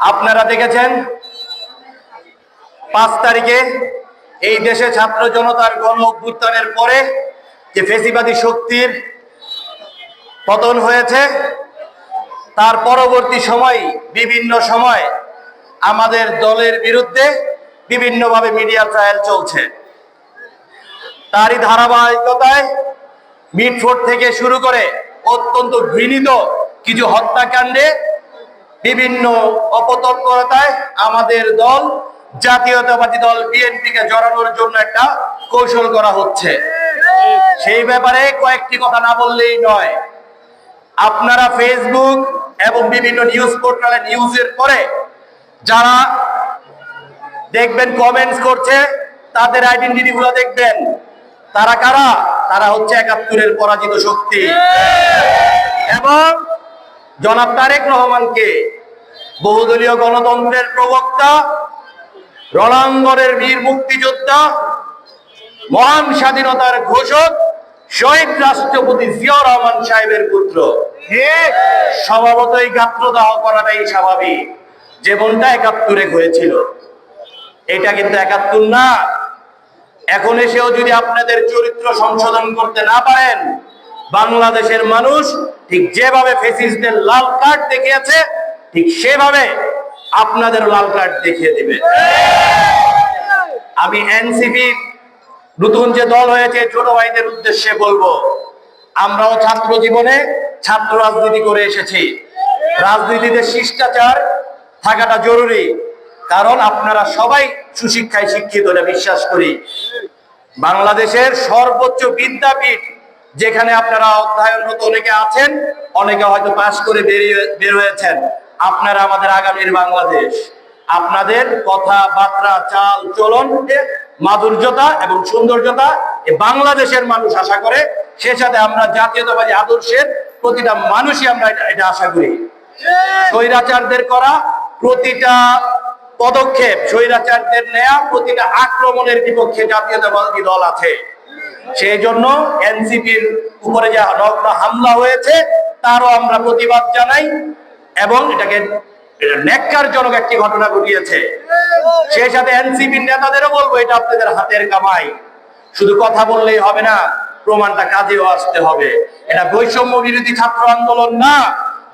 আপনারা দেখেছেন 5 তারিখে এই দেশে ছাত্র জনতার গণ অভ্যুত্থানের পরে যে ফ্যাসিবাদী শক্তির পতন হয়েছে, তার পরবর্তী সময় বিভিন্ন সময় আমাদের দলের বিরুদ্ধে বিভিন্নভাবে মিডিয়া ট্রায়াল চলছে। তারই ধারাবাহিকতায় মিটফোর্ড থেকে শুরু করে অত্যন্ত ঘৃণিত কিছু হত্যাকাণ্ডে বিভিন্ন অপতৎপরতায় আমাদের দল জাতীয়তাবাদী দল বিএনপিকে জড়ানোর জন্য একটা কৌশল করা হচ্ছে। সেই ব্যাপারে কয়েকটি কথা না বললেই নয়। আপনারা ফেসবুক এবং বিভিন্ন নিউজ পোর্টালে নিউজের পরে যারা দেখবেন কমেন্টস করছে, তাদের আইডেন্টিটি গুলো দেখবেন। তারা কারা? তারা হচ্ছে ৭১-এর পরাজিত শক্তি এবং জনাব তারেক রহমানকে বহুদলীয় গণতন্ত্রের প্রবক্তা, রণাঙ্গনের বীর মুক্তিযোদ্ধা, মহান স্বাধীনতার ঘোষক শহীদ রাষ্ট্রপতি জিয়াউর রহমান সাহেবের পুত্র। স্বভাবতই গাত্রদাহ করাটাই স্বাভাবিক, যেমনটা ৭১-এ হয়েছিল। এটা কিন্তু ৭১ না। এখন এসেও যদি আপনাদের চরিত্র সংশোধন করতে না পারেন, বাংলাদেশের মানুষ ঠিক যেভাবে ফ্যাসিস্টদের লাল কার্ড দেখিয়েছে, ঠিক সেভাবে আপনাদের লাল কার্ড দেখিয়ে দিবে। আমি এনসিপি নতুন যে দল হয়েছে ছোট ভাইদের উদ্দেশ্যে বলবো, আমরাও ছাত্র জীবনে ছাত্র রাজনীতি করে এসেছি। রাজনীতিতে শিষ্টাচার থাকাটা জরুরি, কারণ আপনারা সবাই সুশিক্ষায় শিক্ষিত, এটা বিশ্বাস করি। বাংলাদেশের সর্বোচ্চ বিদ্যাপীঠ যেখানে আপনারা অধ্যয়নরত অনেকে আছেন, অনেকে হয়তো পাশ করে বের হয়েছেন। আপনারা আমাদের আগামীর বাংলাদেশ। আপনাদের কথাবার্তা, চাল চলন, মাধুর্যতা এবং সৌন্দর্যতা বাংলাদেশের মানুষ আশা করে। সে সাথে আমরা জাতীয়তাবাদী আদর্শের প্রতিটা মানুষই আমরা এটা আশা করি। স্বৈরাচারদের করা প্রতিটা পদক্ষেপ, স্বৈরাচারদের নেয়া প্রতিটা আক্রমণের বিপক্ষে জাতীয়তাবাদী দল আছে। সেই জন্য এনসিপির উপরে যে নগ্ন হামলা হয়েছে তারও আমরা প্রতিবাদ জানাই এবং এটাকে ন্যাক্কারজনক একটি ঘটনা ঘটিয়েছে। সেই সাথে এনসিপির নেতাদেরও বলবো, এটা আপনাদের হাতের কামাই। শুধু কথা বললেই হবে না, প্রমাণটা কাজেও আসতে হবে। এটা বৈষম্য বিরোধী ছাত্র আন্দোলন না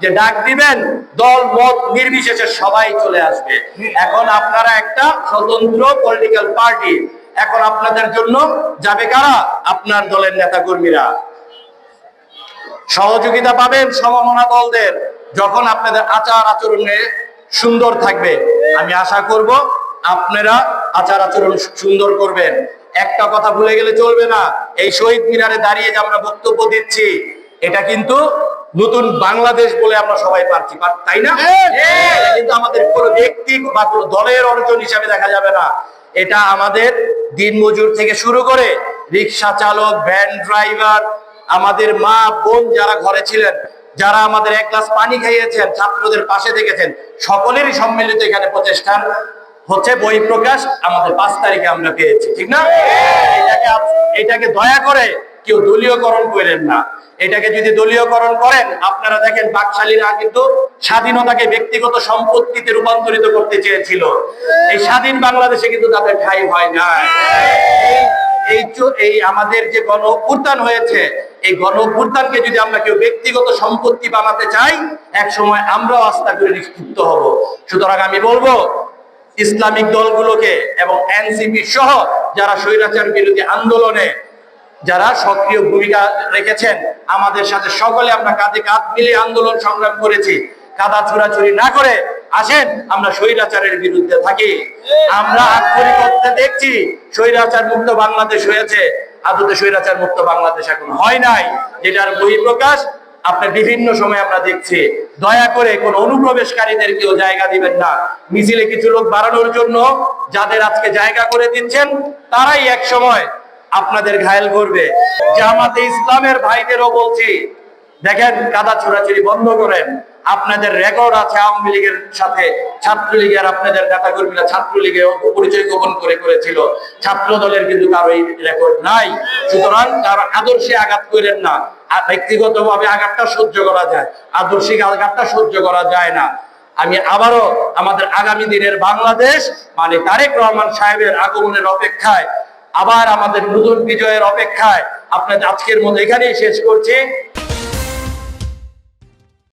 যে ডাক দিবেন দল মত নির্বিশেষে সবাই চলে আসবে। এখন আপনারা একটা স্বতন্ত্র পলিটিক্যাল পার্টি। এখন আপনাদের জন্য যাবে কারা? আপনার দলের নেতা কর্মীরা। সহযোগিতা পাবেন সমমনা দলদের। যখন আপনাদের আচার আচরণে সুন্দর থাকবে, আমি আশা করব আপনারা আচার আচরণ সুন্দর করবেন। একটা কথা ভুলে গেলে চলবে না, এই শহীদ মিনারে দাঁড়িয়ে যে আমরা বক্তব্য দিচ্ছি, এটা কিন্তু নতুন বাংলাদেশ বলে আমরা সবাই পারছি, তাই না? এটা কিন্তু আমাদের কোনো ব্যক্তি বা কোনো দলের অর্জন হিসাবে দেখা যাবে না। এটা আমাদের দিনমজুর থেকে শুরু করে রিক্সা চালক, ভ্যান ড্রাইভার, আমাদের মা বোন যারা ঘরে ছিলেন, যারা আমাদের এক গ্লাস পানি খাইয়েছেন, ছাত্রদের পাশে দেখেছেন, সকলেরই সম্মিলিত এখানে প্রচেষ্টার হচ্ছে বই প্রকাশ আমাদের 5 তারিখে আমরা পেয়েছি, ঠিক না? এটাকে দয়া করে কেউ দলীয়করণ করেন না। এটাকে যদি দলীয়করণ করেন, আপনারা দেখেন বাকশালীরা কিন্তু স্বাধীনতাকে ব্যক্তিগত সম্পত্তিতে রূপান্তরিত করতে চেয়েছিল। এই স্বাধীন বাংলাদেশে কিন্তু তাদের ঠাঁই হয় না। এই আমাদের যে গণ অভ্যুত্থান হয়েছে, এই গণ অভ্যুত্থানকে যদি আমরা কেউ ব্যক্তিগত সম্পত্তি বানাতে চাই, এক সময় আমরাও আস্থা করে নিক্ষিপ্ত হব। সুতরাং আমি বলবো ইসলামিক দলগুলোকে এবং এনসিপি সহ যারা স্বৈরাচার বিরোধী আন্দোলনে যারা সক্রিয় ভূমিকা রেখেছেন, আমাদের সাথে সকলে আমরা কাঁধে কাঁধ মিলিয়ে আন্দোলন সংগ্রাম করেছি। কাদা ছোড়াছুড়ি না করে আসেন আমরা স্বৈরাচারের বিরুদ্ধে থাকি। আমরা আক্ষরিক করতে দেখছি স্বৈরাচার মুক্ত বাংলাদেশ হয়েছে, আদতে স্বৈরাচার মুক্ত বাংলাদেশ এখন হয় নাই, যেটার বহিঃপ্রকাশ আপনার বিভিন্ন সময় আমরা দেখছি। দয়া করে কোন অনুপ্রবেশকারীদের কেউ জায়গা দিবেন না। মিছিলে কিছু লোক বাড়ানোর জন্য যাদের আজকে জায়গা করে দিচ্ছেন, তারাই এক সময় আপনাদের ঘায়েল করবে। জামাতে ইসলামের ভাইদেরও বলছি, দেখেন কাদা ছোড়াছুড়ি বন্ধ করেন। আপনাদের রেকর্ড আছে আওয়ামী লীগের সাথে, ছাত্রলীগের আপনাদের নেতা কর্মীরা ছাত্রলীগে পরিচয় গোপন করেছিল। ছাত্র দলের কিন্তু কারো এই রেকর্ড নাই। সুতরাং কারো আদর্শে আঘাত করেন না। ব্যক্তিগতভাবে আঘাতটা সহ্য করা যায়, আদর্শিক আঘাতটা সহ্য করা যায় না। আমি আবারও আমাদের আগামী দিনের বাংলাদেশ মানে তারেক রহমান সাহেবের আগমনের অপেক্ষায়, আবার আমাদের নতুন বিজয়ের অপেক্ষায় আপনাদের আজকের মতো এখানেই শেষ করছি।